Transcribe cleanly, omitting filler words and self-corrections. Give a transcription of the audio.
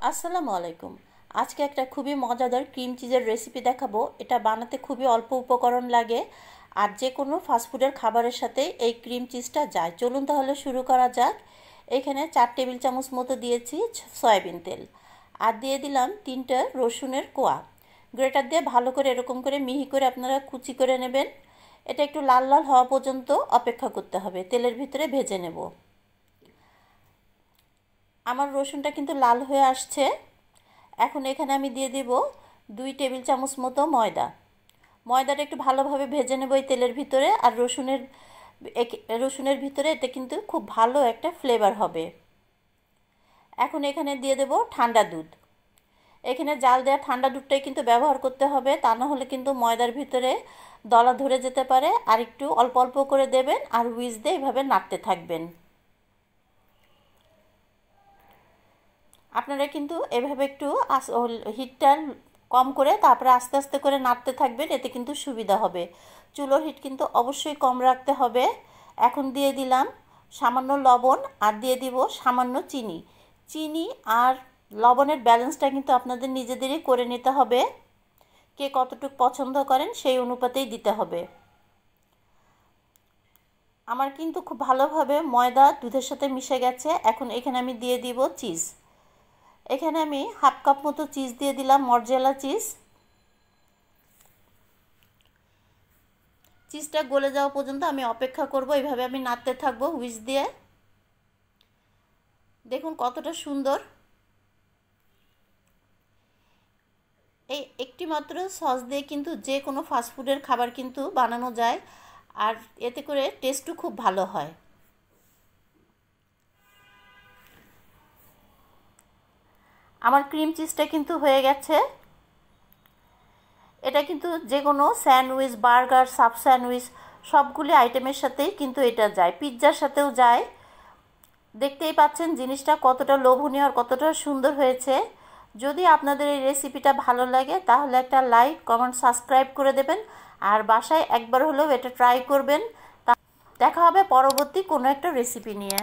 আসসালামু আলাইকুম। আজকে একটা খুবই মজাদার ক্রিম চিজের রেসিপি দেখাবো। এটা বানাতে খুবই অল্প উপকরণ লাগে, আর যে কোনো ফাস্টফুডের খাবারের সাথে এই ক্রিম চিজটা যায়। চলুন তাহলে শুরু করা যাক। এখানে 4 টেবিল চামচ মতো দিয়েছি সয়াবিন তেল, আর দিয়ে দিলাম 3টা রসুনের কোয়া। গ্রেটার দিয়ে ভালো করে এরকম করে মিহি করে আপনারা কুচি করে নেবেন। এটা একটু লাল লাল হওয়া পর্যন্ত অপেক্ষা করতে হবে, তেলের ভিতরে ভেজে নেব। আমার রসুনটা কিন্তু লাল হয়ে আসছে। এখন এখানে আমি দিয়ে দিব 2 টেবিল চামচ মতো ময়দা। ময়দাটা একটু ভালোভাবে ভেজে নেব এই তেলের ভিতরে, আর রসুনের ভিতরে এতে কিন্তু খুব ভালো একটা ফ্লেভার হবে। এখন এখানে দিয়ে দেব ঠান্ডা দুধ। এখানে জাল দেওয়া ঠান্ডা দুধটাই কিন্তু ব্যবহার করতে হবে, তা না হলে কিন্তু ময়দার ভিতরে দলা ধরে যেতে পারে। আর একটু অল্প অল্প করে দেবেন, আর হুইস্ক দিয়ে এভাবে নাড়তে থাকবেন। আপনারা কিন্তু এভাবে একটু হিটটা কম করে তারপরে আস্তে আস্তে করে নাড়তে থাকবেন, এতে কিন্তু সুবিধা হবে। চুলোর হিট কিন্তু অবশ্যই কম রাখতে হবে। এখন দিয়ে দিলাম সামান্য লবণ, আর দিয়ে দিব সামান্য চিনি। চিনি আর লবণের ব্যালেন্সটা কিন্তু আপনাদের নিজেদেরই করে নিতে হবে। কে কতটুকু পছন্দ করেন সেই অনুপাতেই দিতে হবে। আমার কিন্তু খুব ভালোভাবে ময়দা দুধের সাথে মিশে গেছে। এখন এখানে আমি দিয়ে দিব চিজ। এখানে আমি হাফ কাপ মতো চিজ দিয়ে দিলাম, মজরেলা চিজ। চিজটা গলে যাওয়া পর্যন্ত আমি অপেক্ষা করব। এইভাবে আমি নাড়তে থাকবো হুইস্ক দিয়ে। দেখুন কতটা সুন্দর। এই একটি মাত্র সস দিয়ে কিন্তু যে কোনো ফাস্টফুডের খাবার কিন্তু বানানো যায়, আর এতে করে টেস্টও খুব ভালো হয়। আমার ক্রিম চিজটা কিন্তু হয়ে গেছে। এটা কিন্তু যে কোনো স্যান্ডউইচ, বার্গার, সাব স্যান্ডউইচ সবগুলি আইটেমের সাথেই কিন্তু এটা যায়, পিৎজার সাথেও যায়। দেখতেই পাচ্ছেন জিনিসটা কতটা লোভনীয় আর কতটা সুন্দর হয়েছে। যদি আপনাদের এই রেসিপিটা ভালো লাগে তাহলে একটা লাইক, কমেন্ট, সাবস্ক্রাইব করে দেবেন, আর বাসায় একবার হলেও এটা ট্রাই করবেন। দেখা হবে পরবর্তী কোনো একটা রেসিপি নিয়ে।